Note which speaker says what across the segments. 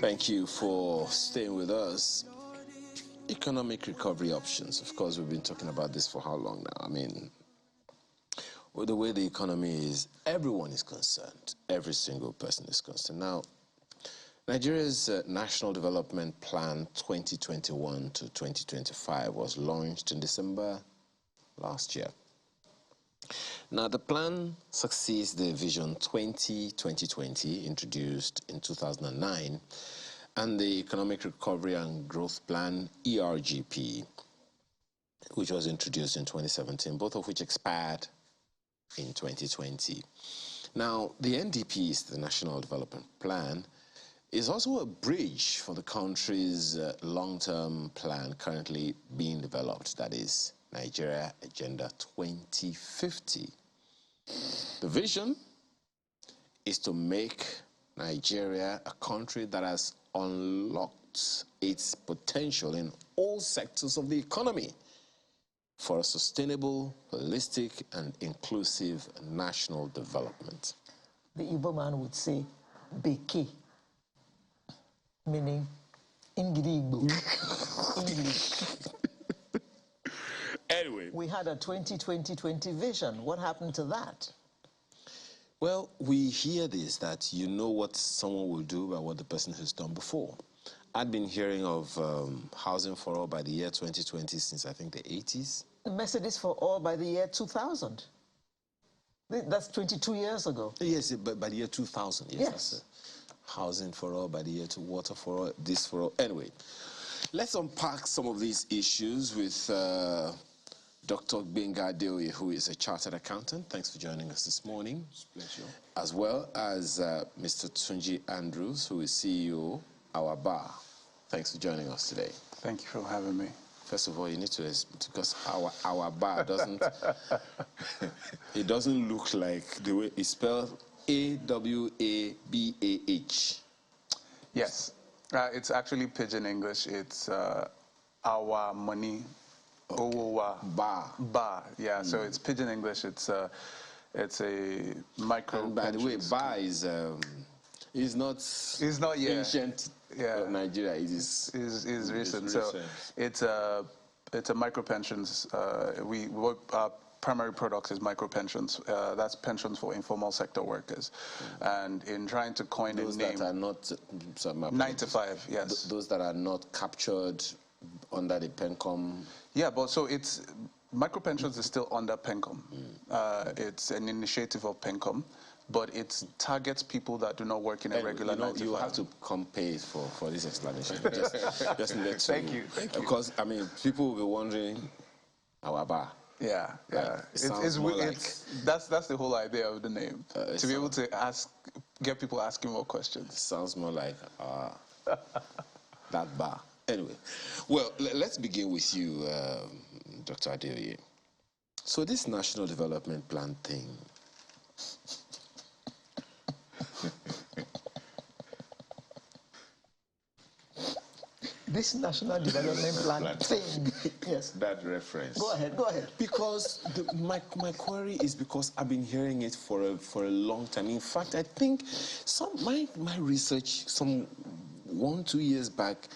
Speaker 1: Thank you for staying with us. Economic recovery options. Of course, we've been talking about this for how long now? I mean, with the way the economy is, everyone is concerned. Every single person is concerned. Now, Nigeria's National Development Plan 2021 to 2025 was launched in December last year. Now, the plan succeeds the Vision 2020 introduced in 2009 and the Economic Recovery and Growth Plan, ERGP, which was introduced in 2017, both of which expired in 2020. Now, the NDP, the National Development Plan, is also a bridge for the country's long-term plan currently being developed, that is Nigeria Agenda 2050. The vision is to make Nigeria a country that has unlocked its potential in all sectors of the economy for a sustainable, holistic, and inclusive national development.
Speaker 2: The Igbo man would say, Beke, meaning Ingidi Igbo. English.
Speaker 1: Anyway.
Speaker 2: We had a 2020 vision. What happened to that?
Speaker 1: Well, we hear this, that you know what someone will do by what the person has done before. I'd been hearing of housing for all by the year 2020 since, I think, the 80s.
Speaker 2: Mercedes for all by the year 2000. That's 22 years ago.
Speaker 1: Yes, but by the year 2000, yes.
Speaker 2: Yes.
Speaker 1: Housing for all by the year to water for all, this for all. Anyway, let's unpack some of these issues with Dr. Gbenga Adeoye, who is a chartered accountant. Thanks for joining us this morning.
Speaker 3: It's a pleasure.
Speaker 1: As well as Mr. Tunji Andrews, who is CEO, Our Bar. Thanks for joining us today.
Speaker 3: Thank you for having me.
Speaker 1: First of all, you need to, because our bar doesn't, it doesn't look like the way it's spelled AWABAH.
Speaker 3: Yes, it's actually Pidgin English. It's our money,
Speaker 1: Bar.
Speaker 3: Bar. Yeah, so it's Pidgin English. It's a micro.
Speaker 1: And by the way, bar is not
Speaker 3: yeah.
Speaker 1: ancient.
Speaker 3: Yeah,
Speaker 1: Nigeria is
Speaker 3: recent. So it's a micro pensions. Our primary product is micro pensions. That's pensions for informal sector workers. And in trying to coin
Speaker 1: those
Speaker 3: a name,
Speaker 1: that are not
Speaker 3: 9 to 5. Yes,
Speaker 1: those that are not captured under the PENCOM.
Speaker 3: Yeah, but so it's micro pensions is still under PENCOM. It's an initiative of PENCOM. But it targets people that do not work in a regular 9 to 5.
Speaker 1: You have to come pay for this explanation. Just needed to.
Speaker 3: Thank you.
Speaker 1: Because, I mean, people will be wondering, our bar.
Speaker 3: Yeah.
Speaker 1: That's
Speaker 3: the whole idea of the name. To be able to get people asking more questions.
Speaker 1: It sounds more like that bar. Anyway, well, let's begin with you, Dr. Adeoye. So this National Development Plan thing,
Speaker 2: This National Development Plan thing. Yes.
Speaker 4: That reference.
Speaker 2: Go ahead.
Speaker 1: Because my query is because I've been hearing it for a long time. In fact, I think my research some 1-2 years back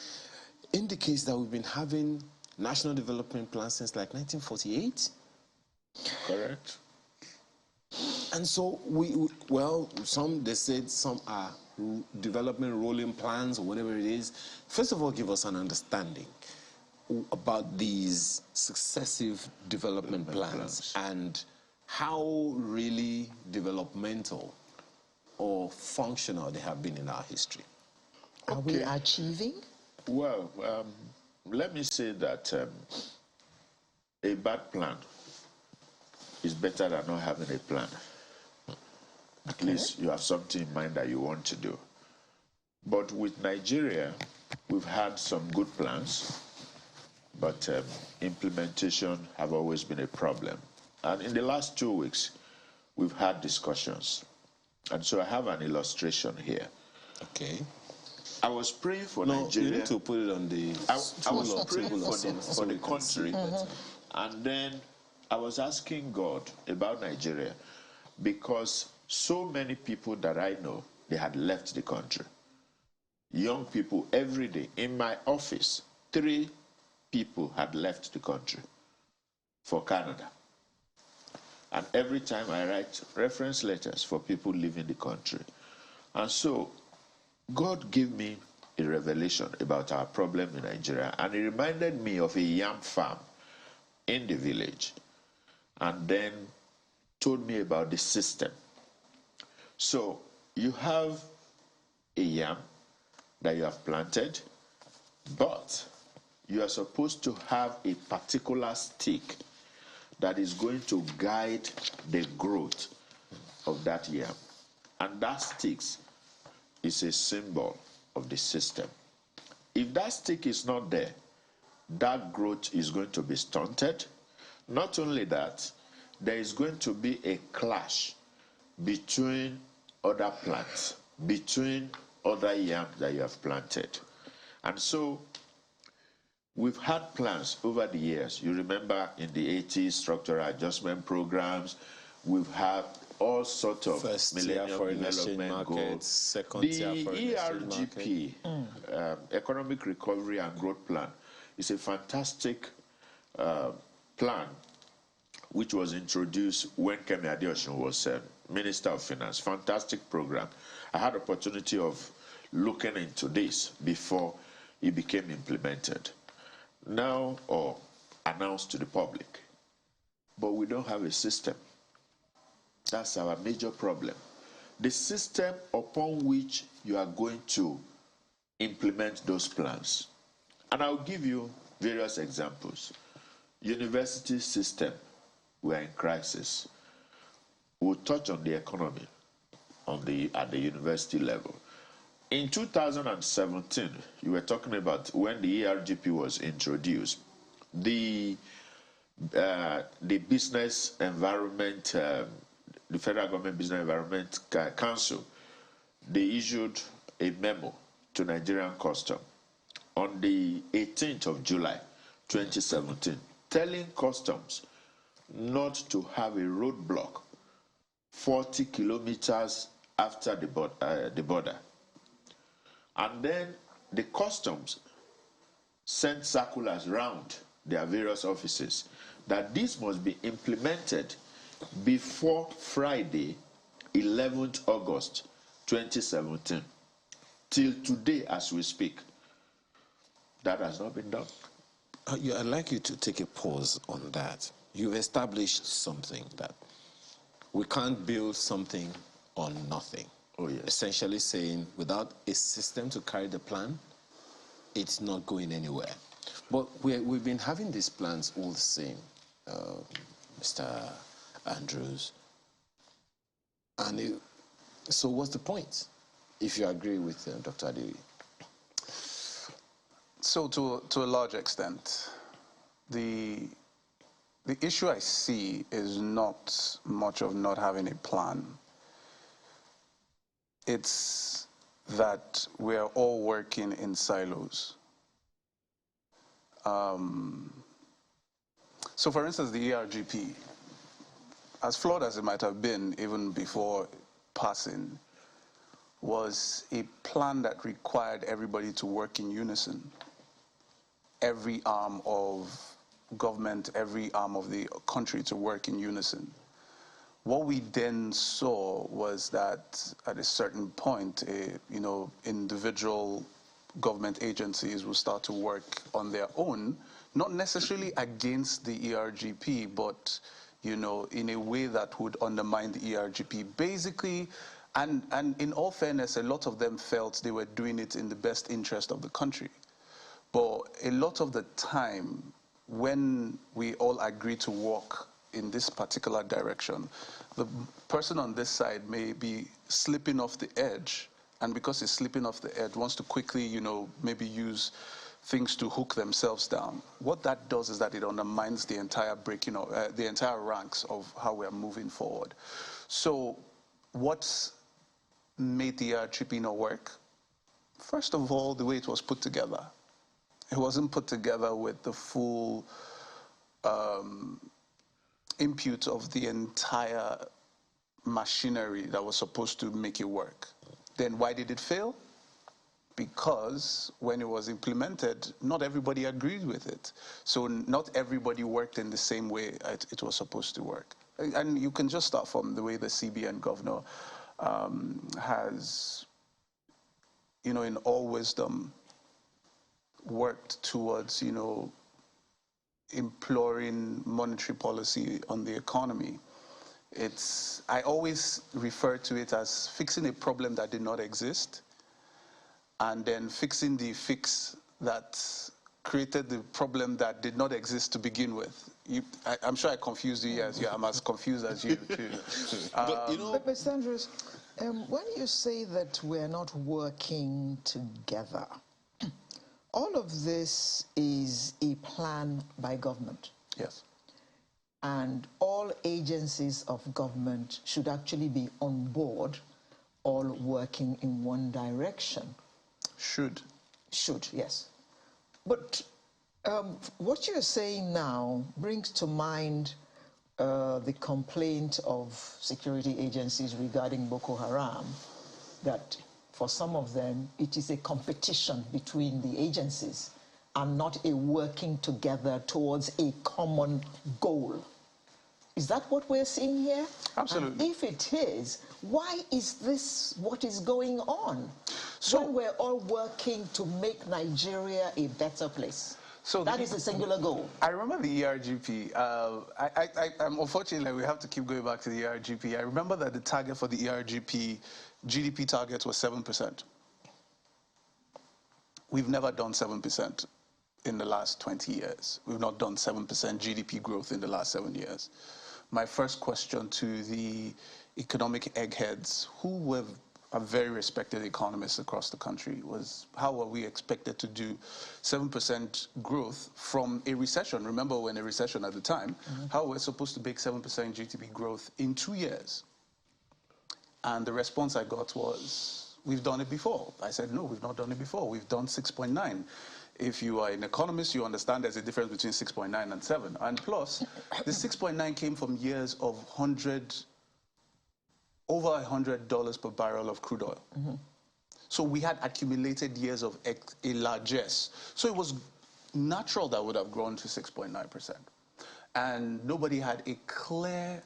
Speaker 1: indicates that we've been having National Development Plan since like 1948.
Speaker 4: Correct.
Speaker 1: And so they said some are development rolling plans or whatever it is. First of all, give us an understanding about these successive development plans and how really developmental or functional they have been in our history.
Speaker 2: Are we achieving?
Speaker 4: Well, let me say that a bad plan is better than not having a plan. At least you have something in mind that you want to do. But with Nigeria, we've had some good plans, but implementation have always been a problem. And in the last 2 weeks, we've had discussions. And so I have an illustration here.
Speaker 1: Okay.
Speaker 4: I was praying for Nigeria.
Speaker 1: You need to put it on the
Speaker 4: I was praying for the country. And then I was asking God about Nigeria because so many people that I know, they had left the country. young people every day. In my office, 3 people had left the country for Canada. And every time I write reference letters for people leaving the country. And so God gave me a revelation about our problem in Nigeria, and he reminded me of a yam farm in the village, and then told me about the system. So you have a yam that you have planted, but you are supposed to have a particular stick that is going to guide the growth of that yam. And that stick is a symbol of the system. If that stick is not there, that growth is going to be stunted. Not only that, there is going to be a clash between other plants, between other yams that you have planted. And so we've had plans over the years. You remember in the 80s, structural adjustment programs. We've had all sorts of Millennium Development Goals.
Speaker 1: Second
Speaker 4: The
Speaker 1: tier foreign exchange
Speaker 4: ERGP, Economic Recovery and Growth Plan, is a fantastic plan which was introduced when Kemi Adeosun was Minister of Finance. Fantastic program. I had opportunity of looking into this before it became implemented. Now, or announced to the public. But we don't have a system. That's our major problem. The system upon which you are going to implement those plans. And I'll give you various examples. University system, we are in crisis. We'll touch on the economy at the university level. In 2017, you were talking about when the ERGP was introduced, the business environment, the Federal Government Business Environment Council, they issued a memo to Nigerian Custom on the 18th of July 2017, telling customs not to have a roadblock 40 kilometers after the border. And then the customs sent circulars round their various offices that this must be implemented before Friday, 11th August 2017. Till today, as we speak, that has not been done.
Speaker 1: I'd like you to take a pause on that. You've established something that we can't build something on nothing.
Speaker 4: Oh, yes.
Speaker 1: Essentially saying without a system to carry the plan, it's not going anywhere. But we've been having these plans all the same, Mr. Andrews. And so what's the point, if you agree with Dr. Adewi?
Speaker 3: So to a large extent, the issue I see is not much of not having a plan. It's that we're all working in silos. So for instance, the ERGP, as flawed as it might have been even before passing, was a plan that required everybody to work in unison. Every arm of government, every arm of the country to work in unison. What we then saw was that at a certain point, individual government agencies will start to work on their own, not necessarily against the ERGP, but in a way that would undermine the ERGP. Basically, and in all fairness, a lot of them felt they were doing it in the best interest of the country. But a lot of the time, when we all agree to walk in this particular direction, the person on this side may be slipping off the edge, and because he's slipping off the edge, wants to quickly, maybe use things to hook themselves down. What that does is that it undermines the entire the entire ranks of how we are moving forward. So, what's made the ERGP not work? First of all, the way it was put together. It wasn't put together with the full input of the entire machinery that was supposed to make it work. Then why did it fail? because when it was implemented, not everybody agreed with it. So not everybody worked in the same way it was supposed to work. And you can just start from the way the CBN governor has, in all wisdom, worked towards, imploring monetary policy on the economy. I always refer to it as fixing a problem that did not exist, and then fixing the fix that created the problem that did not exist to begin with. I'm sure I confused you. Yes, yeah, I'm as confused as you too.
Speaker 2: But Mr. Andrews, when you say that we're not working together, all of this is a plan by government.
Speaker 3: Yes.
Speaker 2: And all agencies of government should actually be on board, all working in one direction.
Speaker 3: Should,
Speaker 2: yes. But what you're saying now brings to mind the complaint of security agencies regarding Boko Haram, that for some of them, it is a competition between the agencies and not a working together towards a common goal. Is that what we're seeing here?
Speaker 3: Absolutely.
Speaker 2: And if it is, why is this what is going on?
Speaker 3: So,
Speaker 2: when we're all working to make Nigeria a better place. So that is a singular goal.
Speaker 3: I remember the ERGP. Unfortunately, we have to keep going back to the ERGP. I remember that the target for the ERGP GDP target was 7%. We've never done 7% in the last 20 years. We've not done 7% GDP growth in the last 7 years. My first question to the economic eggheads, who are very respected economists across the country, was how are we expected to do 7% growth from a recession? Remember, when a recession at the time, how we're supposed to make 7% GDP growth in 2 years? And the response I got was, we've done it before. I said, no, we've not done it before. We've done 6.9. If you are an economist, you understand there's a difference between 6.9 and 7. And plus, the 6.9 came from years of over $100 per barrel of crude oil. So we had accumulated years of a largesse. So it was natural that would have grown to 6.9%. And nobody had a clear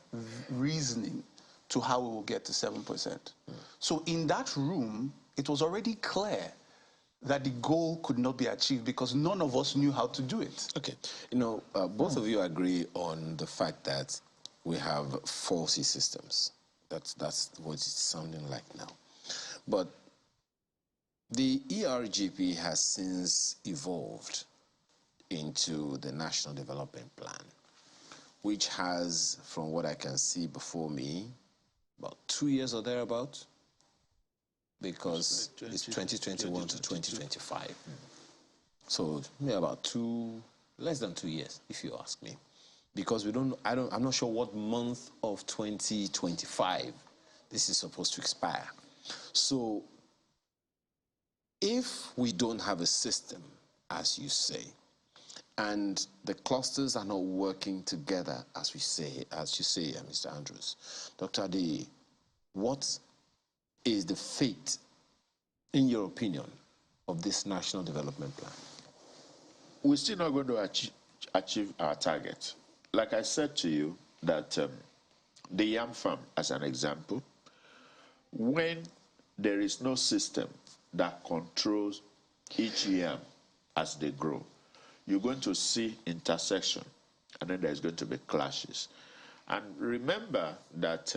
Speaker 3: reasoning to how we will get to 7%. So in that room, it was already clear that the goal could not be achieved because none of us knew how to do it.
Speaker 1: Okay. Both of you agree on the fact that we have faulty systems. That's what it's sounding like now. But the ERGP has since evolved into the National Development Plan, which has, from what I can see before me, about 2 years or thereabout, because it's 2021 to 2025. So maybe about less than 2 years, if you ask me. Because I'm not sure what month of 2025 this is supposed to expire. So if we don't have a system, as you say, and the clusters are not working together, as you say, Mr. Andrews, Dr. Adeye, what is the fate, in your opinion, of this National Development Plan?
Speaker 4: We're still not going to achieve our target. Like I said to you, that the yam farm, as an example, when there is no system that controls each yam as they grow, you're going to see intersection, and then there's going to be clashes. And remember that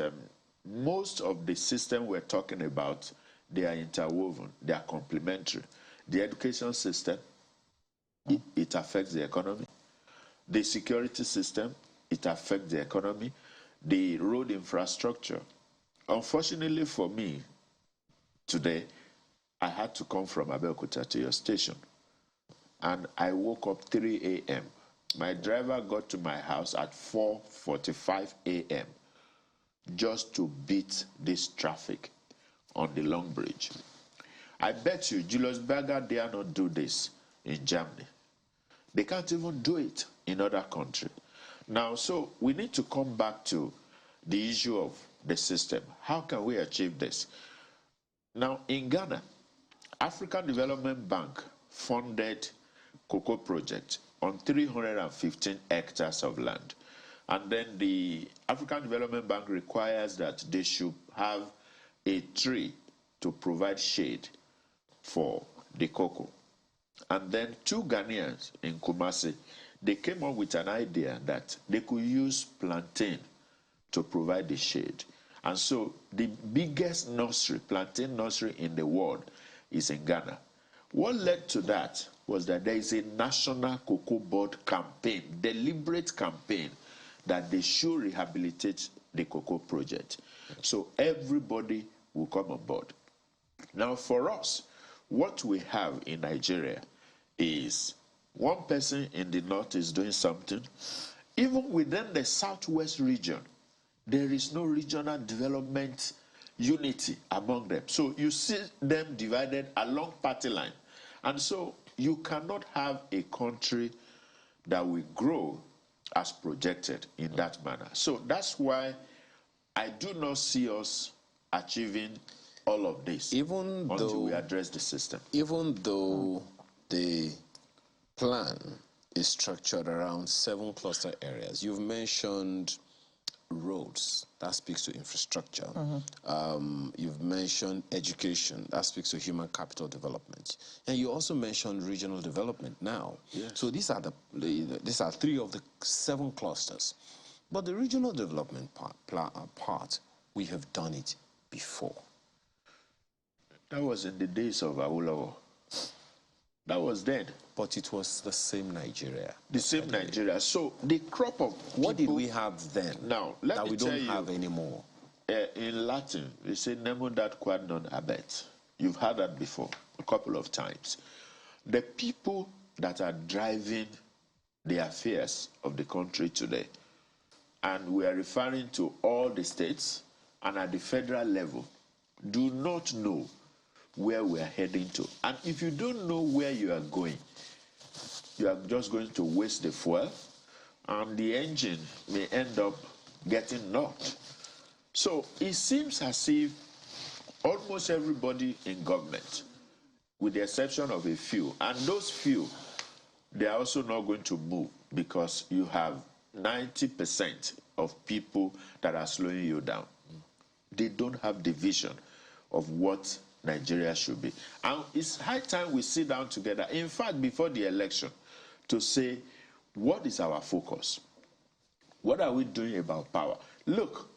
Speaker 4: most of the system we're talking about, they are interwoven, they are complementary. The education system, it affects the economy. The security system, it affects the economy. The road infrastructure. Unfortunately for me, today, I had to come from Abeokuta to your station. And I woke up 3 a.m. My driver got to my house at 4:45 a.m. just to beat this traffic on the Long Bridge. I bet you Julius Berger dare not do this in Germany. They can't even do it in other countries. Now, so we need to come back to the issue of the system. How can we achieve this? Now, in Ghana, African Development Bank funded cocoa project on 315 hectares of land. And then the African Development Bank requires that they should have a tree to provide shade for the cocoa. And then 2 Ghanaians in Kumasi, they came up with an idea that they could use plantain to provide the shade. And so the biggest nursery, plantain nursery in the world is in Ghana. What led to that was that there is a national cocoa board campaign, deliberate campaign, that they should rehabilitate the cocoa project. So everybody will come on board. Now for us, what we have in Nigeria is one person in the north is doing something. Even within the southwest region, there is no regional development unity among them. So you see them divided along party line. And so you cannot have a country that will grow as projected in that manner. So that's why I do not see us achieving all of this until we address the system.
Speaker 1: Even though the plan is structured around 7 cluster areas, you've mentioned roads, that speaks to infrastructure. You've mentioned education, that speaks to human capital development. And you also mentioned regional development now.
Speaker 4: Yes.
Speaker 1: So these are these are 3 of the 7 clusters. But the regional development part, we have done it before.
Speaker 4: That was in the days of Awolowo. That was then.
Speaker 1: But it was the same Nigeria.
Speaker 4: The same Nigeria. So the crop of people,
Speaker 1: what did we have then
Speaker 4: now,
Speaker 1: that we don't have anymore?
Speaker 4: In Latin, we say nemo dat quad non habet. You've heard that before a couple of times. The people that are driving the affairs of the country today, and we are referring to all the states and at the federal level, do not know where we are heading to. And if you don't know where you are going, you are just going to waste the fuel, and the engine may end up getting knocked. So it seems as if almost everybody in government, with the exception of a few, and those few, they are also not going to move, because you have 90% of people that are slowing you down. They don't have the vision of what Nigeria should be. And it's high time we sit down together, in fact, before the election, to say, what is our focus? What are we doing about power? Look,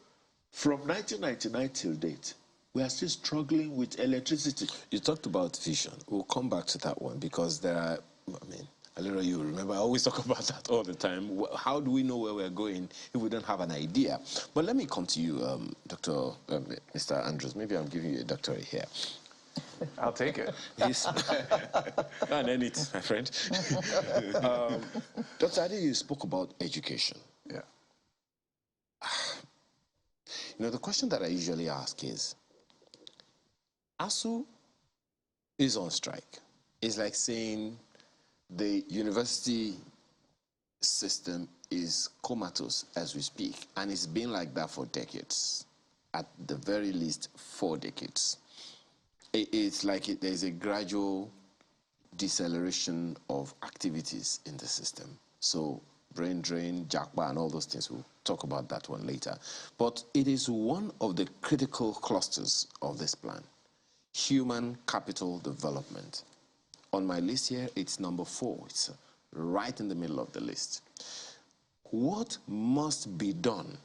Speaker 4: from 1999 till date, we are still struggling with electricity.
Speaker 1: You talked about vision. We'll come back to that one, because there are, I mean, Alira, you remember, I always talk about that all the time. How do we know where we're going if we don't have an idea? But let me come to you, Mr. Andrews. Maybe I'm giving you a doctorate here.
Speaker 3: I'll take it.
Speaker 1: And then it's my friend. Dr. Adi, you spoke about education.
Speaker 3: Yeah.
Speaker 1: You know, the question that I usually ask is, ASU is on strike. It's like saying the university system is comatose as we speak, and it's been like that for decades, at the very least 4 decades. It's like there's a gradual deceleration of activities in the system. So brain drain, JACBA, and all those things, we'll talk about that one later. But it is one of the critical clusters of this plan, human capital development. On my list here, it's number 4. It's right in the middle of the list. What must be done,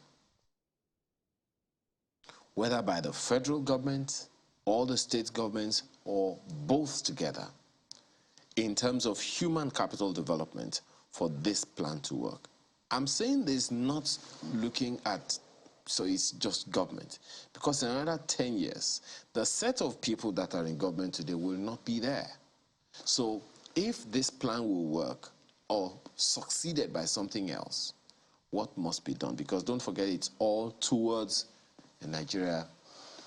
Speaker 1: whether by the federal government, or the state governments, or both together, in terms of human capital development for this plan to work? I'm saying this not looking at, so it's just government, because in another 10 years, the set of people that are in government today will not be there. So if this plan will work or succeeded by something else, what must be done? Because don't forget, it's all towards the Nigeria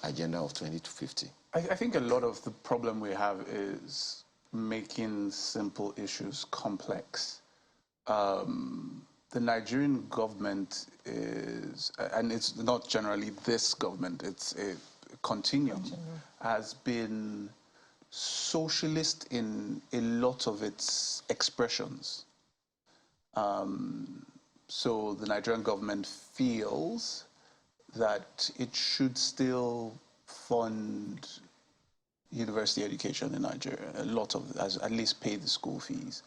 Speaker 1: agenda of 2050.
Speaker 3: I think a lot of the problem we have is making simple issues complex. The Nigerian government is, and it's not generally this government, it's a continuum, has been socialist in a lot of its expressions. So the Nigerian government feels that it should still fund university education in Nigeria, a lot of, at least pay the school fees.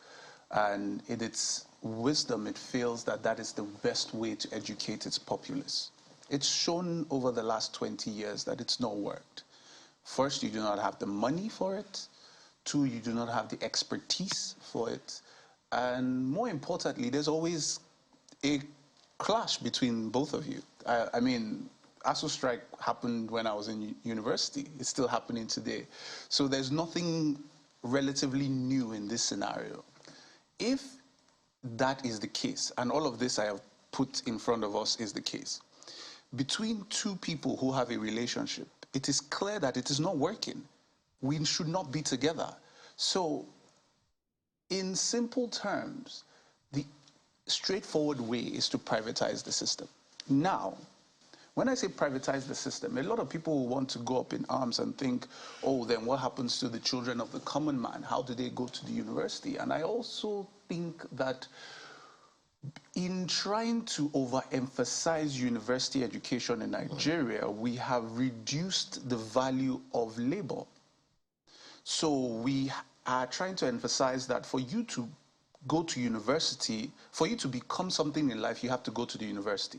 Speaker 3: And in its wisdom, it feels that that is the best way to educate its populace. It's shown over the last 20 years that it's not worked. First, you do not have the money for it. Two, you do not have the expertise for it. And more importantly, there's always a clash between both of you. I mean, ASU strike happened when I was in university. It's still happening today. So there's nothing relatively new in this scenario. If that is the case, and all of this I have put in front of us is the case, between two people who have a relationship, it is clear that it is not working. We should not be together. So, in simple terms, the straightforward way is to privatize the system. Now, when I say privatize the system, a lot of people will want to go up in arms and think, oh, then what happens to the children of the common man? How do they go to the university? And I also think that in trying to overemphasize university education in Nigeria, we have reduced the value of labor. So we are trying to emphasize that for you to go to university, for you to become something in life, you have to go to the university.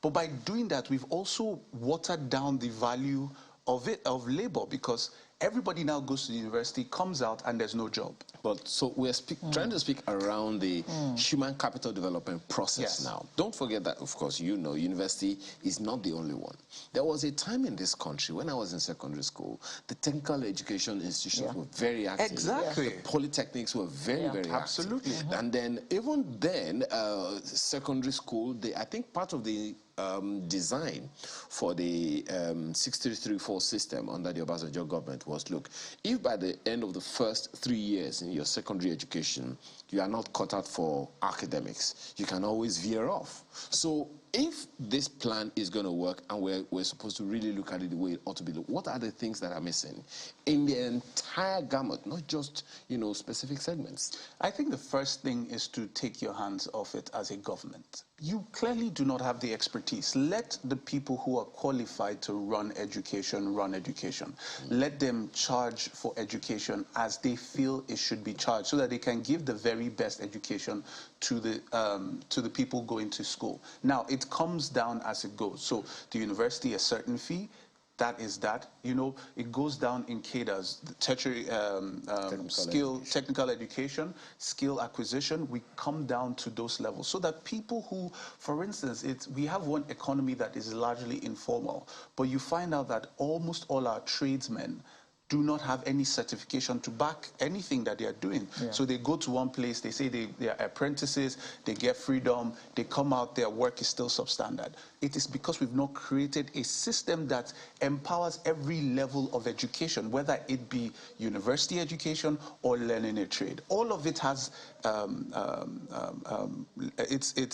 Speaker 3: But by doing that, we've also watered down the value of labor, because everybody now goes to the university, comes out, and there's no job.
Speaker 1: But so we're trying to speak around the human capital development process now. Don't forget that, of course, you know, university is not the only one. There was a time in this country when I was in secondary school, the technical education institutions were very active.
Speaker 3: Exactly.
Speaker 1: The polytechnics were very, very
Speaker 3: absolutely
Speaker 1: active. And then, even then, secondary school, I think part of the design for the 6334 system under the Obasanjo government was, look, if by the end of the first 3 years in your secondary education you are not cut out for academics, you can always veer off. So if this plan is going to work, and we're supposed to really look at it the way it ought to be, what are the things that are missing in the entire gamut, not just, you know, specific segments?
Speaker 3: I think the first thing is to take your hands off it as a government. You clearly do not have the expertise. Let the people who are qualified to run education run education. Let them charge for education as they feel it should be charged, so that they can give the very best education to the people going to school. Now, it comes down as it goes. So the university, a certain fee, that is that. You know, it goes down in cadres, the tertiary technical education, skill acquisition. We come down to those levels, so that people who, for instance, we have one economy that is largely informal, but you find out that almost all our tradesmen do not have any certification to back anything that they are doing. So they go to one place, they say they are apprentices, they get freedom, they come out, their work is still substandard. It is because we've not created a system that empowers every level of education, whether it be university education or learning a trade. All of it has,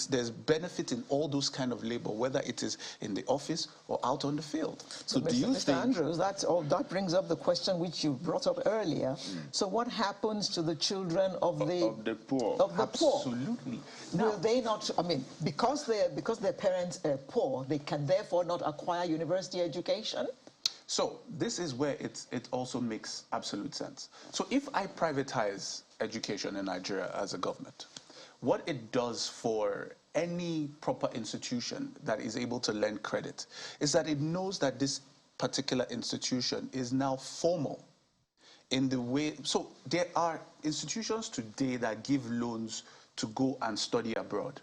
Speaker 3: there's benefit in all those kind of labor, whether it is in the office or out on the field.
Speaker 2: So do you think, Mr. Andrews, that brings up the question which you brought up earlier. So what happens to the children of the poor?
Speaker 3: Absolutely.
Speaker 2: Will they not, I mean, because their parents are poor, they can therefore not acquire university education?
Speaker 3: So this is where it also makes absolute sense. So if I privatize education in Nigeria as a government, what it does for any proper institution that is able to lend credit is that it knows that this particular institution is now formal in the way. So there are institutions today that give loans to go and study abroad.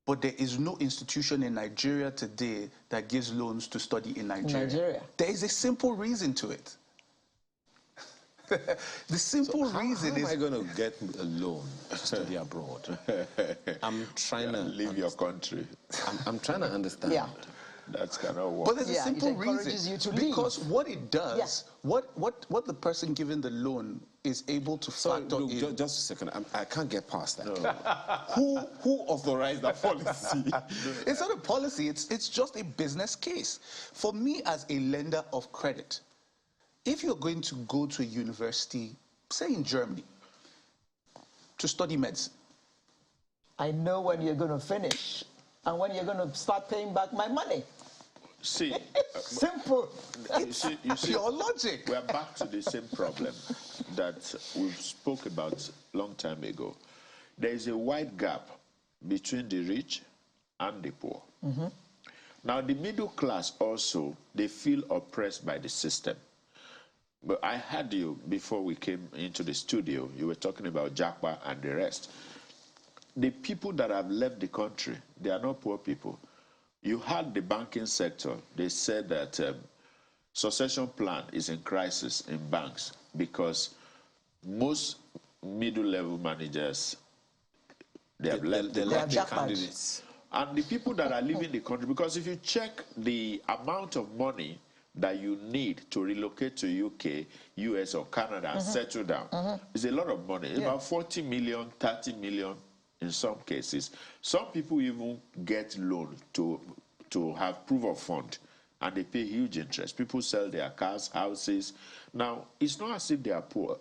Speaker 3: But there is no institution in Nigeria today that gives loans to study in Nigeria. There is a simple reason to it. The simple reason
Speaker 1: how
Speaker 3: is...
Speaker 1: am I going to get a loan to study abroad? I'm trying to...
Speaker 4: leave your country.
Speaker 1: I'm trying to understand.
Speaker 2: Yeah.
Speaker 4: That cannot work.
Speaker 3: But there's a simple
Speaker 2: reason.
Speaker 3: You to because leave. What it does, what the person giving the loan is able to factor in.
Speaker 1: Just a second, I can't get past that. No. Who authorized that policy?
Speaker 3: It's not a policy, it's just a business case. For me as a lender of credit, if you're going to go to a university, say in Germany, to study medicine,
Speaker 2: I know when you're going to finish and when you're going to start paying back my money.
Speaker 4: See,
Speaker 2: Simple.
Speaker 4: you see,
Speaker 3: pure logic.
Speaker 4: we're back to the same problem that we spoke about a long time ago. There is a wide gap between the rich and the poor. Now, the middle class also, they feel oppressed by the system. But I heard you before we came into the studio, you were talking about Japa and the rest. The people that have left the country, they are not poor people. You had the banking sector, they said that succession plan is in crisis in banks because most middle-level managers, they have left the country.
Speaker 1: Candidates.
Speaker 4: And the people that are leaving the country, because if you check the amount of money that you need to relocate to UK, US, or Canada and settle down, it's a lot of money. About 40 million, 30 million in some cases. Some people even get loan to have proof of fund, and they pay huge interest. People sell their cars, houses. Now, it's not as if they are poor,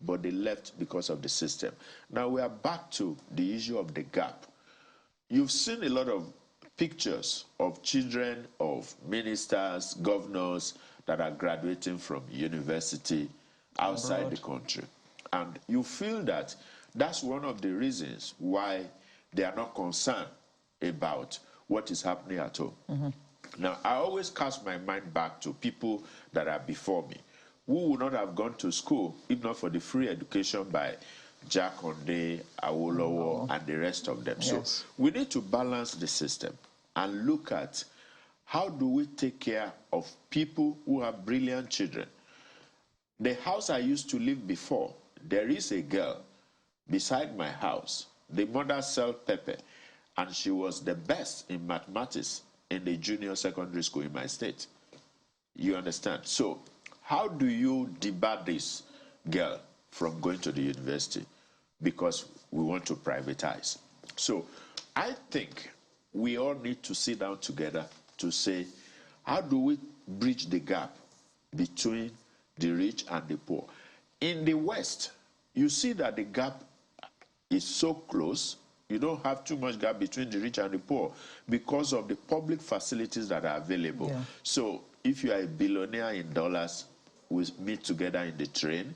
Speaker 4: but they left because of the system. Now, we are back to the issue of the gap. You've seen a lot of pictures of children of ministers, governors that are graduating from university outside the country. And you feel that that's one of the reasons why they are not concerned about what is happening at home. Now, I always cast my mind back to people that are before me, who would not have gone to school if not for the free education by Jack Conde, Awolowo, and the rest of them. So we need to balance the system and look at how do we take care of people who have brilliant children. The house I used to live before, there is a girl beside my house. The mother sells pepper, and she was the best in mathematics in the junior secondary school in my state. You understand? So how do you debar this girl from going to the university? Because we want to privatize. So I think we all need to sit down together to say, how do we bridge the gap between the rich and the poor? In the West, you see that the gap is so close, you don't have too much gap between the rich and the poor because of the public facilities that are available. So if you are a billionaire in dollars, we meet together in the train.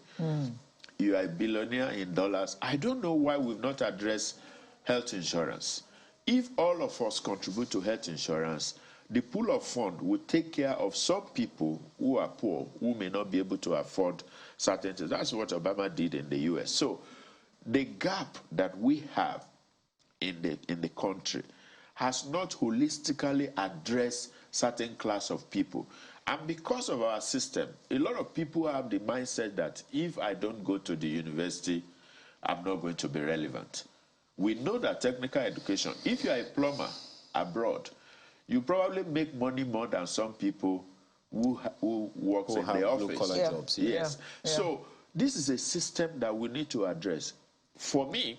Speaker 4: You are a billionaire in dollars. I don't know why we've not addressed health insurance. If all of us contribute to health insurance, the pool of fund will take care of some people who are poor, who may not be able to afford certain things. That's what Obama did in the US. So the gap that we have in the country has not holistically addressed certain class of people. And because of our system, a lot of people have the mindset that if I don't go to the university, I'm not going to be relevant. We know that technical education, if you are a plumber abroad, you probably make money more than some people who works in the office.
Speaker 1: Blue-collar jobs.
Speaker 4: Yes. So this is a system that we need to address. For me,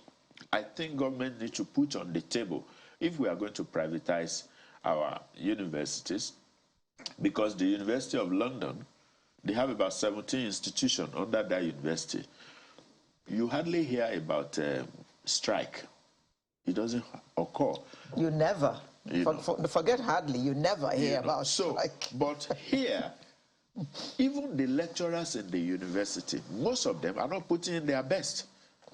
Speaker 4: I think government needs to put on the table, if we are going to privatize our universities, because the University of London, they have about 17 institutions under that university. You hardly hear about strike. It doesn't occur.
Speaker 2: You never. Forget hardly. You never hear about strike.
Speaker 4: But here, even the lecturers in the university, most of them are not putting in their best.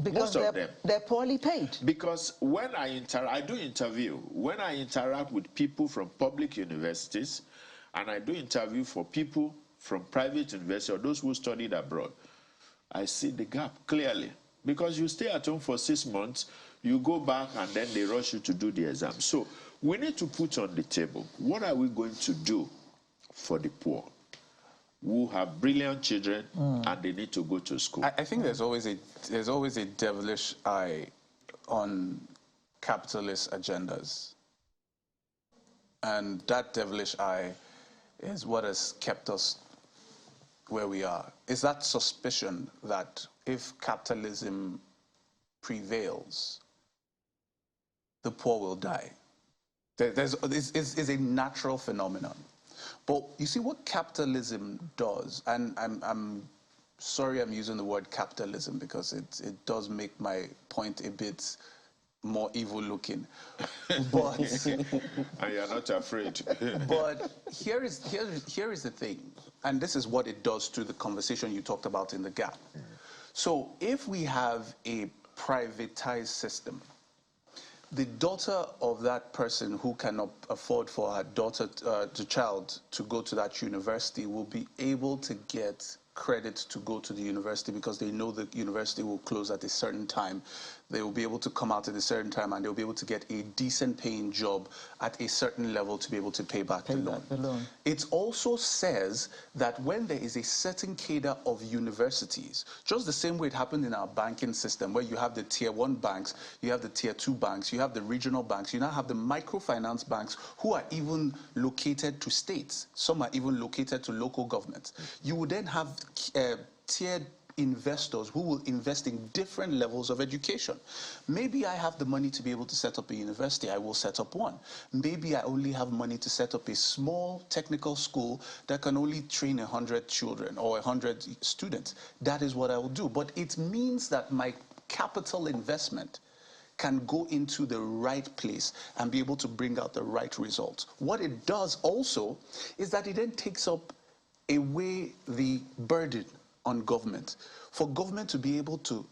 Speaker 2: Because they're poorly paid.
Speaker 4: Because when I do interview, when I interact with people from public universities, and I do interview for people from private universities or those who studied abroad, I see the gap clearly. Because you stay at home for 6 months, you go back and then they rush you to do the exam. So we need to put on the table, what are we going to do for the poor who have brilliant children and they need to go to school?
Speaker 3: I think there's always a devilish eye on capitalist agendas. And that devilish eye is what has kept us where we are. Is that suspicion that if capitalism prevails, the poor will die. It's a natural phenomenon. But you see what capitalism does, and I'm sorry I'm using the word capitalism because it does make my point a bit more evil looking. But
Speaker 4: and you're not afraid.
Speaker 3: but here is the thing, and this is what it does to the conversation you talked about in the gap. So if we have a privatized system, the daughter of that person who cannot afford for her child to go to that university will be able to get credit to go to the university because they know the university will close at a certain time. They will be able to come out at a certain time and they'll be able to get a decent paying job at a certain level to be able to pay back the loan. It also says that when there is a certain cadre of universities, just the same way it happened in our banking system where you have the tier 1 banks, you have the tier 2 banks, you have the regional banks, you now have the microfinance banks who are even located to states. Some are even located to local governments. You would then have tiered investors who will invest in different levels of education. Maybe I have the money to be able to set up a university, I will set up one. Maybe I only have money to set up a small technical school that can only train 100 children or 100 students. That is what I will do. But it means that my capital investment can go into the right place and be able to bring out the right results. What it does also is that it then takes up away the burden on government. For government to be able to,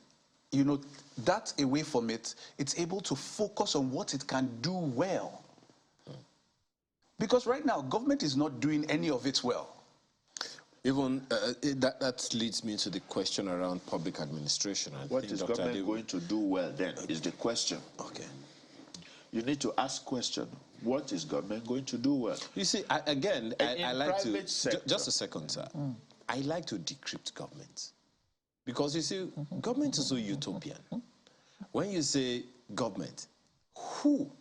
Speaker 3: that away from it, it's able to focus on what it can do well. Because right now, government is not doing any of it well.
Speaker 1: Even that leads me to the question around public administration.
Speaker 4: What is government going to do well then is the question.
Speaker 1: Okay.
Speaker 4: You need to ask question. What is government going to do well?
Speaker 1: You see, I like to...
Speaker 4: sector,
Speaker 1: just a second, sir. I like to decrypt government. Because you see, government is so utopian. When you say government, who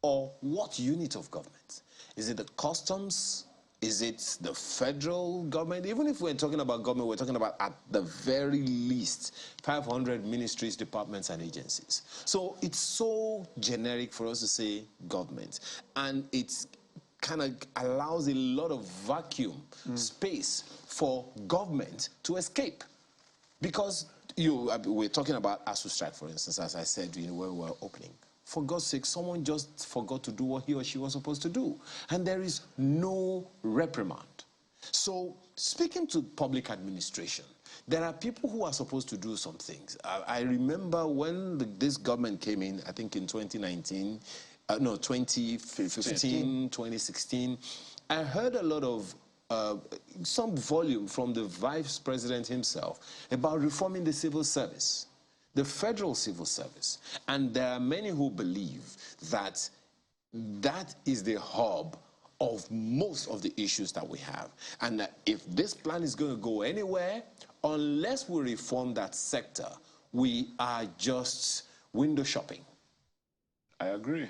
Speaker 1: or what unit of government? Is it the customs? Is it the federal government? Even if we're talking about government, we're talking about, at the very least, 500 ministries, departments, and agencies. So it's so generic for us to say government. And it's kind of allows a lot of vacuum space for government to escape. Because we're talking about ASU strike, for instance, as I said when we were opening. For God's sake, someone just forgot to do what he or she was supposed to do. And there is no reprimand. So, speaking to public administration, there are people who are supposed to do some things. I remember when this government came in, I think in 2019, 2015, 2016, I heard a lot of some volume from the vice president himself about reforming the civil service, the federal civil service. And there are many who believe that that is the hub of most of the issues that we have. And that if this plan is going to go anywhere, unless we reform that sector, we are just window shopping.
Speaker 4: I agree.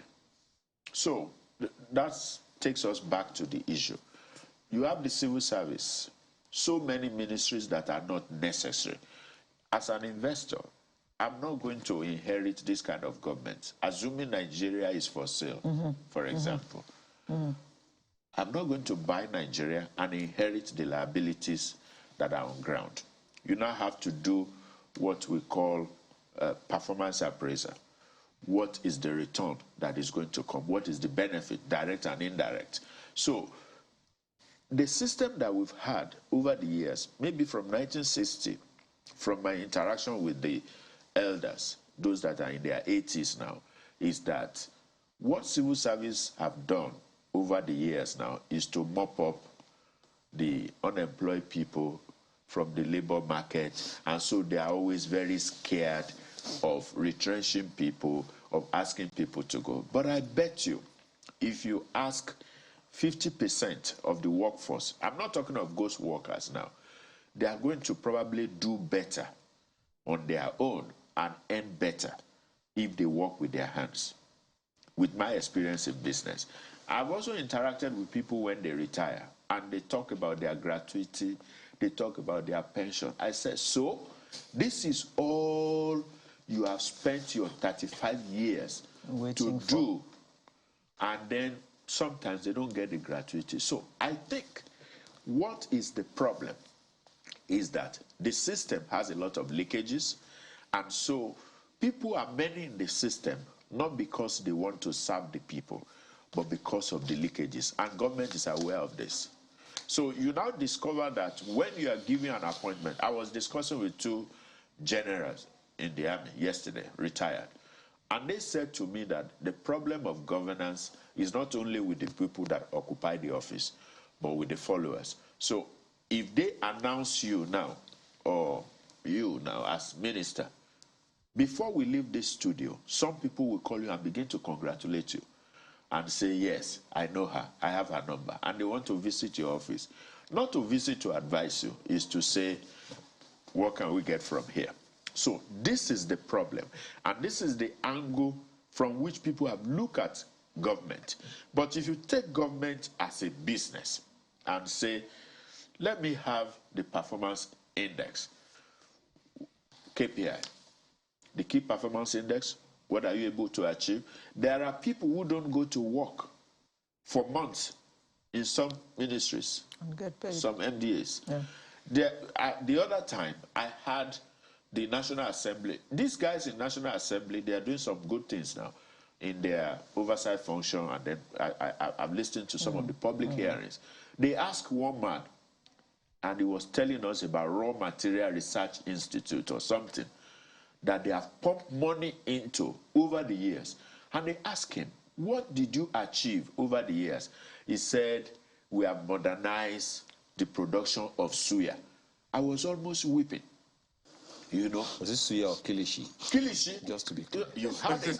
Speaker 4: So that takes us back to the issue. You have the civil service, so many ministries that are not necessary. As an investor, I'm not going to inherit this kind of government, assuming Nigeria is for sale, for example. I'm not going to buy Nigeria and inherit the liabilities that are on ground. You now have to do what we call performance appraisal. What is the return that is going to come? What is the benefit, direct and indirect? So the system that we've had over the years, maybe from 1960, from my interaction with the elders, those that are in their 80s now, is that what civil service have done over the years now is to mop up the unemployed people from the labor market, and so they are always very scared of retrenching people, of asking people to go. But I bet you, if you ask 50% of the workforce, I'm not talking of ghost workers now, they are going to probably do better on their own and earn better if they work with their hands. With my experience in business, I've also interacted with people when they retire and they talk about their gratuity, they talk about their pension. I said, so this is all you have spent your 35 years to do, and then sometimes they don't get the gratuity. So I think what is the problem is that the system has a lot of leakages, and so people are many in the system, not because they want to serve the people, but because of the leakages, and government is aware of this. So you now discover that when you are giving an appointment, I was discussing with two generals in the army yesterday, retired, and they said to me that the problem of governance is not only with the people that occupy the office, but with the followers. So if they announce you now, or you now as minister, before we leave this studio, some people will call you and begin to congratulate you and say, yes, I know her, I have her number, and they want to visit your office. Not to visit to advise you, is to say, what can we get from here? So this is the problem, and this is the angle from which people have looked at government. But if you take government as a business and say, let me have the performance index, KPI, the key performance index, what are you able to achieve? There are people who don't go to work for months in some ministries,
Speaker 2: And get paid.
Speaker 4: some MDAs.
Speaker 2: Yeah.
Speaker 4: The other time, I had the National Assembly. These guys in National Assembly, they are doing some good things now in their oversight function, and then I've listened to some of the public hearings. They asked one man, and he was telling us about Raw Material Research Institute or something that they have pumped money into over the years. And they asked him, what did you achieve over the years? He said, we have modernized the production of suya. I was almost weeping. You know,
Speaker 1: Was it suya or kilishi?
Speaker 4: Kilishi,
Speaker 1: Just to be clear.
Speaker 4: you had it.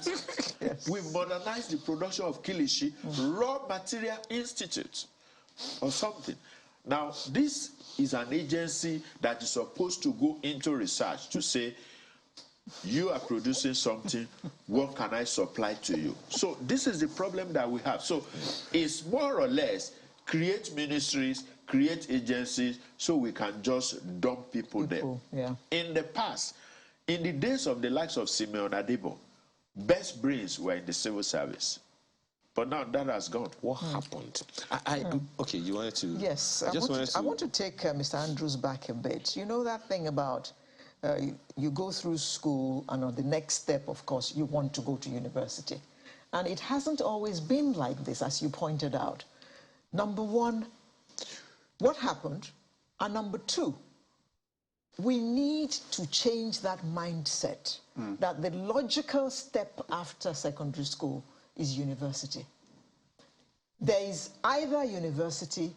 Speaker 2: Yes.
Speaker 4: We've modernized the production of Kilishi, Raw Material Institute or something. Now, this is an agency that is supposed to go into research to say, you are producing something, what can I supply to you? So this is the problem that we have. So it's more or less create ministries, create agencies, so we can just dump people there.
Speaker 2: Yeah.
Speaker 4: In the past, in the days of the likes of Simeon Adebo, best brains were in the civil service. But now that has gone.
Speaker 1: What happened? Okay, you wanted to...
Speaker 2: Yes, I want to take Mr. Andrews back a bit. You know that thing about you go through school, and on the next step, of course, you want to go to university. And it hasn't always been like this, as you pointed out. Number one, what happened? And number two, we need to change that mindset that the logical step after secondary school is university. There is either university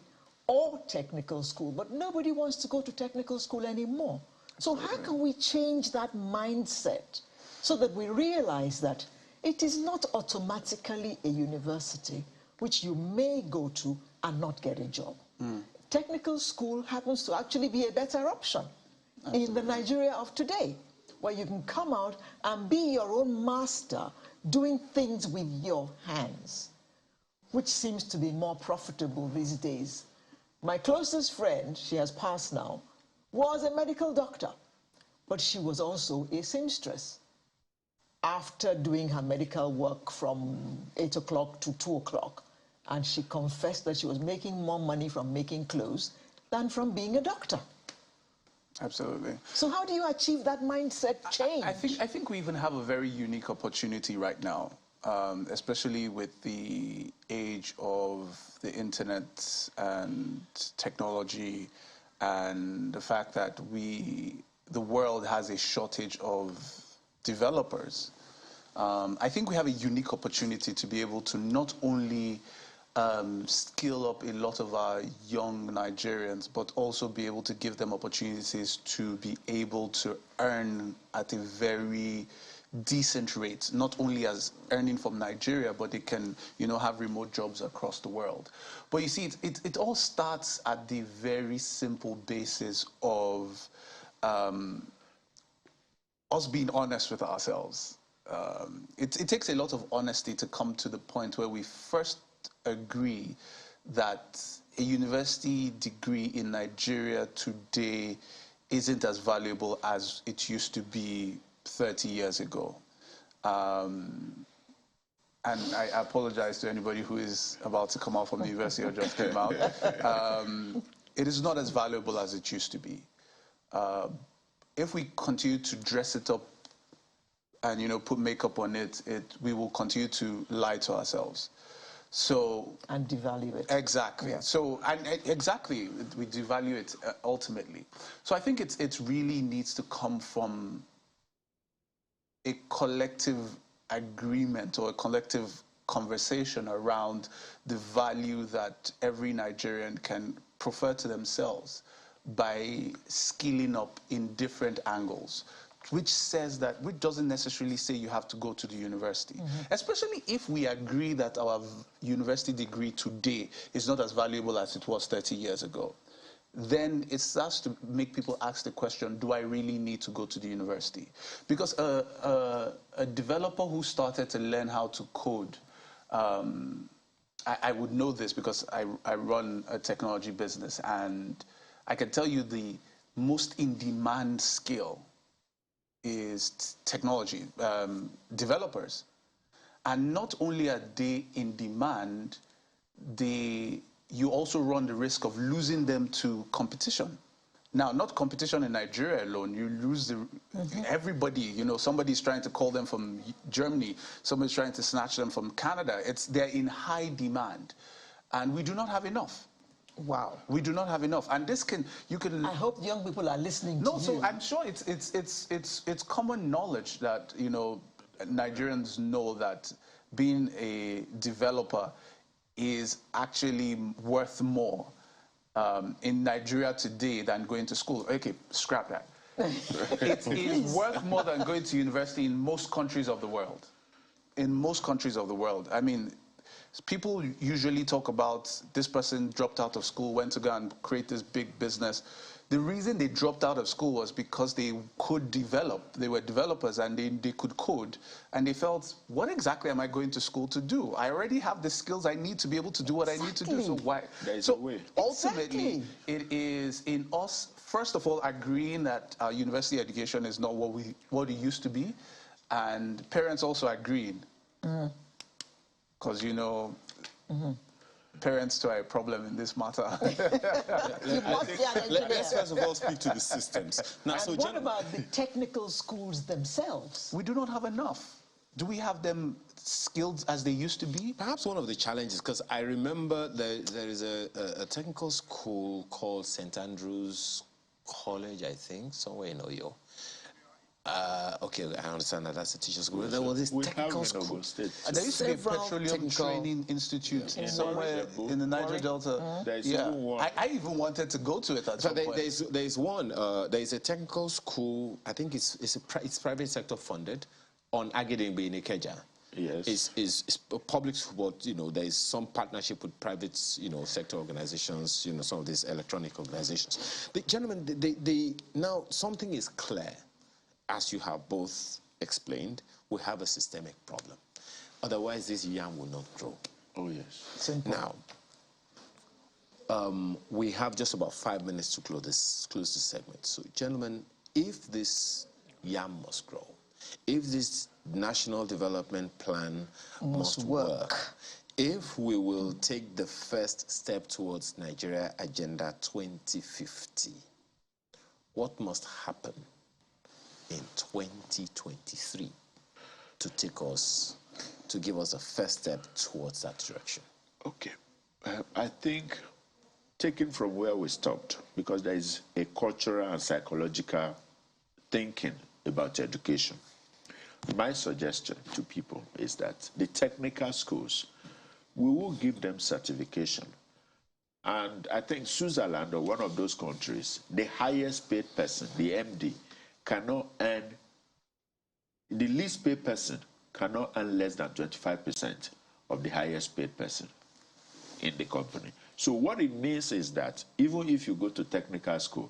Speaker 2: or technical school, but nobody wants to go to technical school anymore. So how can we change that mindset so that we realize that it is not automatically a university which you may go to and not get a job? Technical school happens to actually be a better option in the Nigeria of today, where you can come out and be your own master, doing things with your hands, which seems to be more profitable these days. My closest friend, she has passed now, was a medical doctor, but she was also a seamstress. After doing her medical work from 8 o'clock to 2 o'clock, and she confessed that she was making more money from making clothes than from being a doctor.
Speaker 3: Absolutely.
Speaker 2: So how do you achieve that mindset change?
Speaker 3: I think we even have a very unique opportunity right now, especially with the age of the internet and technology, and the fact that the world has a shortage of developers. I think we have a unique opportunity to be able to not only skill up a lot of our young Nigerians, but also be able to give them opportunities to be able to earn at a very decent rate, not only as earning from Nigeria, but they can, have remote jobs across the world. But you see, it all starts at the very simple basis of us being honest with ourselves. It takes a lot of honesty to come to the point where we first agree that a university degree in Nigeria today isn't as valuable as it used to be 30 years ago. And I apologize to anybody who is about to come out from the university or just came out. it is not as valuable as it used to be. If we continue to dress it up and, you know, put makeup on it, we will continue to lie to ourselves. So
Speaker 2: and devalue it.
Speaker 3: Exactly.
Speaker 2: Yeah.
Speaker 3: So exactly, we devalue it ultimately. So I think it really needs to come from a collective agreement or a collective conversation around the value that every Nigerian can prefer to themselves by skilling up in different angles, which doesn't necessarily say you have to go to the university, especially if we agree that our university degree today is not as valuable as it was 30 years ago. Then it starts to make people ask the question, do I really need to go to the university? Because a developer who started to learn how to code, I would know this because I run a technology business, and I can tell you the most in-demand skill is technology, developers. And not only are they in demand, you also run the risk of losing them to competition. Now, not competition in Nigeria alone, you lose everybody. You know, somebody's trying to call them from Germany, somebody's trying to snatch them from Canada. They're in high demand, and we do not have enough.
Speaker 2: Wow.
Speaker 3: We do not have enough, and you can.
Speaker 2: I hope young people are listening to you.
Speaker 3: No, so I'm sure it's common knowledge that, you know, Nigerians know that being a developer is actually worth more in Nigeria today than going to school. Okay, scrap that. It is worth more than going to university in most countries of the world. In most countries of the world. I mean, people usually talk about this person dropped out of school, went to go and create this big business. The reason they dropped out of school was because they could develop. They were developers and they could code. And they felt, what exactly am I going to school to do? I already have the skills I need to be able to do what I need to do. So why?
Speaker 4: There is a way.
Speaker 3: Ultimately, it is in us, first of all, agreeing that our university education is not what it used to be. And parents also agreeing. Because, you know, parents too are a problem in this matter.
Speaker 1: Let's first of all speak to the systems. Now,
Speaker 2: and what about the technical schools themselves?
Speaker 3: We do not have enough. Do we have them skilled as they used to be?
Speaker 1: Perhaps one of the challenges, because I remember there is a technical school called St. Andrew's College, I think, somewhere in Oyo. Okay, I understand that that's a teacher's school. There was this technical school.
Speaker 3: There used to be a petroleum training institute somewhere in the Niger Delta. I even wanted to go to it at some point.
Speaker 1: There's one. There is a technical school. I think it's private sector funded on Agedengbe in Ikeja.
Speaker 4: Yes.
Speaker 1: It's public, but you know there is some partnership with private, you know, sector organizations. You know, some of these electronic organizations. The gentlemen, now something is clear. As you have both explained, we have a systemic problem. Otherwise, this yam will not grow.
Speaker 4: Oh, yes.
Speaker 2: Simple.
Speaker 1: Now, we have just about 5 minutes to close this segment. So, gentlemen, if this yam must grow, if this national development plan must work, if we will take the first step towards Nigeria Agenda 2050, what must happen in 2023 to give us a first step towards that direction?
Speaker 4: Okay. I think taking from where we stopped, because there is a cultural and psychological thinking about education, my suggestion to people is that the technical schools, we will give them certification. And I think Switzerland, or one of those countries, the highest paid person, the MD, cannot earn, the least paid person cannot earn less than 25% of the highest paid person in the company. So what it means is that even if you go to technical school,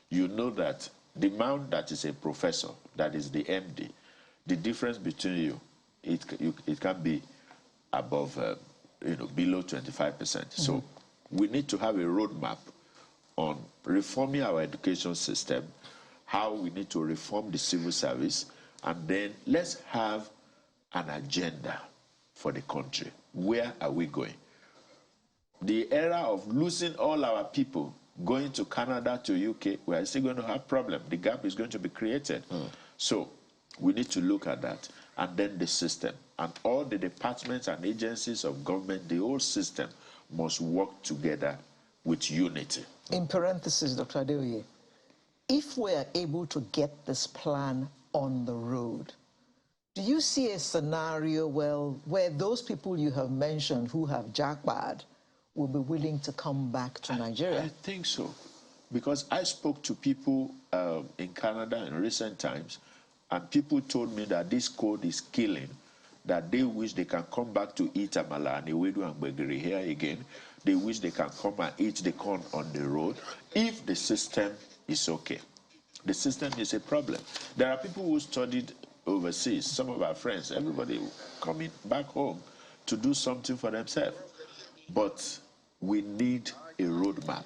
Speaker 4: you know that the amount that is a professor, that is the MD, the difference between you, it can be above, below 25%. So we need to have a roadmap on reforming our education system, how we need to reform the civil service, and then let's have an agenda for the country. Where are we going? The era of losing all our people Going to Canada, to UK, we are still going to have problem. The gap is going to be created. So we need to look at that. And then the system. And all the departments and agencies of government, the whole system must work together with unity.
Speaker 2: In parentheses, Dr. Adeoye, if we are able to get this plan on the road, do you see a scenario where those people you have mentioned who have jackpot will be willing to come back to Nigeria?
Speaker 4: I think so. Because I spoke to people in Canada in recent times, and people told me that this code is killing, that they wish they can come back to eat amala and ewedu and gbegiri here again. They wish they can come and eat the corn on the road if the system is okay. The system is a problem. There are people who studied overseas, some of our friends, everybody coming back home to do something for themselves. But we need a roadmap.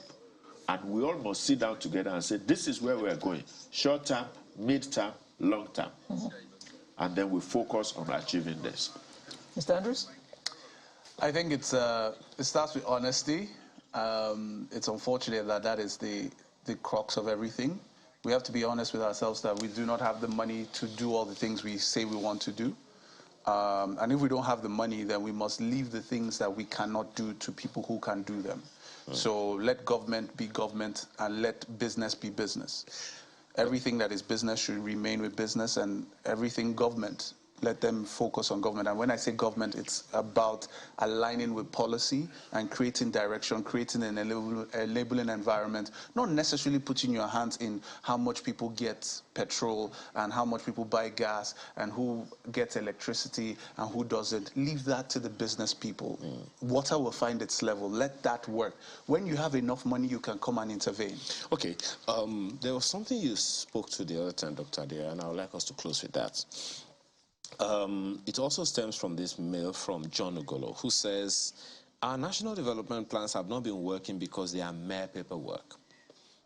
Speaker 4: And we all must sit down together and say, this is where we are going. Short term, mid term, long term. And then we focus on achieving this.
Speaker 2: Mr. Andrews?
Speaker 3: I think it starts with honesty. It's unfortunate that that is the crux of everything. We have to be honest with ourselves that we do not have the money to do all the things we say we want to do. And if we don't have the money, then we must leave the things that we cannot do to people who can do them. So let government be government and let business be business. Everything that is business should remain with business, and everything government, let them focus on government. And when I say government, it's about aligning with policy and creating direction, creating an enabling environment, not necessarily putting your hands in how much people get petrol and how much people buy gas and who gets electricity and who doesn't. Leave that to the business people. Water will find its level. Let that work. When you have enough money, you can come and intervene.
Speaker 1: Okay. There was something you spoke to the other time, Dr. Adeoye, and I would like us to close with that. It also stems from this mail from John Ugolo, who says, our national development plans have not been working because they are mere paperwork.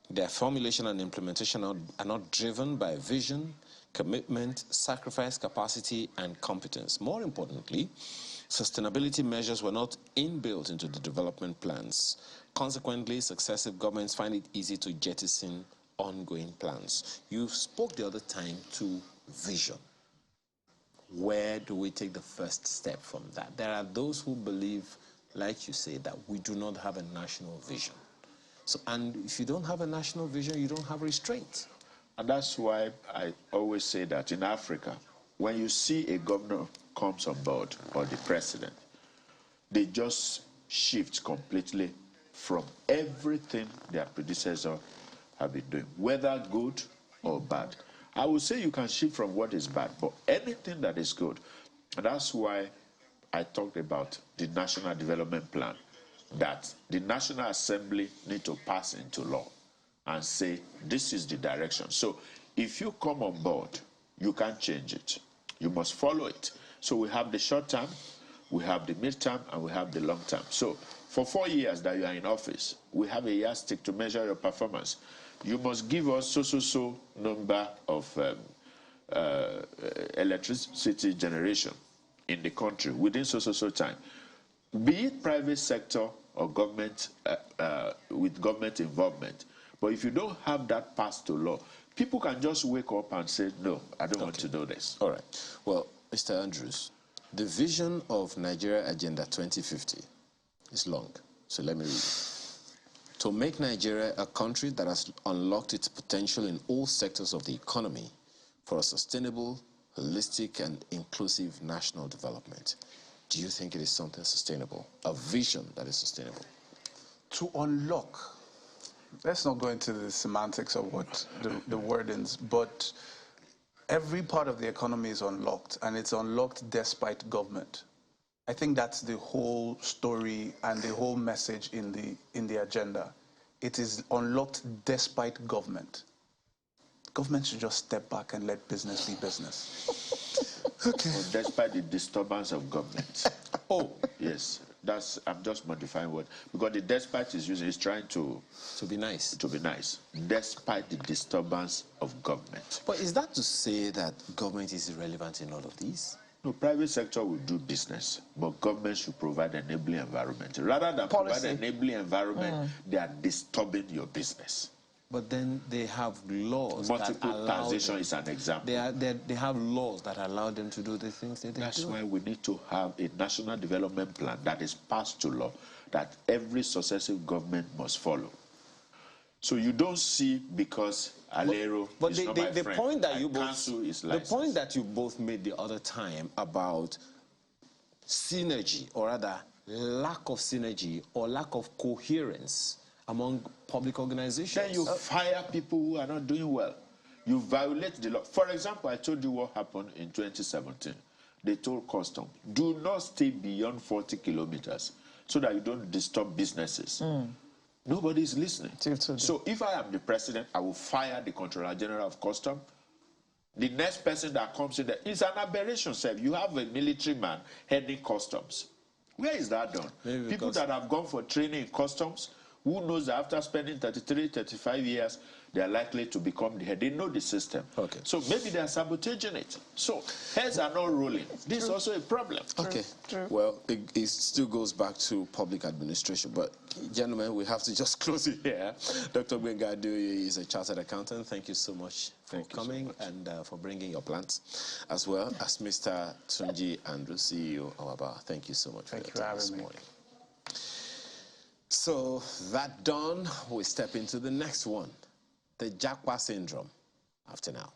Speaker 1: Their formulation and implementation are not driven by vision, commitment, sacrifice, capacity, and competence. More importantly, sustainability measures were not inbuilt into the development plans. Consequently, successive governments find it easy to jettison ongoing plans. You spoke the other time to vision. Where do we take the first step from that? There are those who believe, like you say, that we do not have a national vision. So, and if you don't have a national vision, you don't have restraint.
Speaker 4: And that's why I always say that in Africa, when you see a governor comes on board, or the president, they just shift completely from everything their predecessor have been doing, whether good or bad. I would say you can shift from what is bad, but anything that is good. And that's why I talked about the National Development Plan, that the National Assembly need to pass into law and say, this is the direction. So if you come on board, you can't change it. You must follow it. So we have the short term, we have the mid-term, and we have the long term. So for 4 years that you are in office, we have a yardstick to measure your performance. You must give us so number of electricity generation in the country within so time. Be it private sector or government with government involvement. But if you don't have that passed to law, people can just wake up and say, no, I don't want to do this.
Speaker 1: All right. Well, Mr. Andrews, the vision of Nigeria Agenda 2050 is long. So let me read it. To make Nigeria a country that has unlocked its potential in all sectors of the economy for a sustainable, holistic, and inclusive national development. Do you think it is something sustainable? A vision that is sustainable?
Speaker 3: To unlock, let's not go into the semantics of what the wordings, but every part of the economy is unlocked, and it's unlocked despite government. I think that's the whole story and the whole message in the agenda. It is unlocked despite government. Government should just step back and let business be business.
Speaker 4: Okay. Well, despite the disturbance of government. Oh, yes. I'm just modifying what, because the despite is trying to
Speaker 1: be nice.
Speaker 4: To be nice, despite the disturbance of government.
Speaker 1: But is that to say that government is irrelevant in all of these?
Speaker 4: No, private sector will do business, but government should provide enabling environment. Rather than provide enabling environment, they are disturbing your business.
Speaker 1: But then they have laws
Speaker 4: Multiple
Speaker 1: that allow
Speaker 4: taxation
Speaker 1: them.
Speaker 4: is an example.
Speaker 1: They have laws that allow them to do the things that they do.
Speaker 4: That's why we need to have a national development plan that is passed to law that every successive government must follow. So you don't see because Alero
Speaker 1: but
Speaker 4: is not my
Speaker 1: the
Speaker 4: friend,
Speaker 1: point that you both made the other time about synergy, or rather lack of synergy or lack of coherence among public organizations.
Speaker 4: Then you fire people who are not doing well. You violate the law. For example, I told you what happened in 2017. They told customs, do not stay beyond 40 kilometers so that you don't disturb businesses. Nobody is listening. So if I am the president, I will fire the Controller General of Customs. The next person that comes in there is an aberration, sir. You have a military man heading customs. Where is that done? People that have gone for training in customs, who knows that after spending 33, 35 years, they are likely to become the head. They know the system.
Speaker 1: Okay.
Speaker 4: So maybe they are sabotaging it. So heads are not rolling. This is also a problem.
Speaker 1: Okay.
Speaker 2: True.
Speaker 1: Well, it still goes back to public administration. But, gentlemen, we have to just close it here. Dr. Gbenga Adeoye is a chartered accountant. Thank you so much for coming and for bringing your plans, as well as Mr. Tunji Andrew, CEO of our. Thank you so much for your time this morning. So, that done, we step into the next one, the Japa syndrome, after now.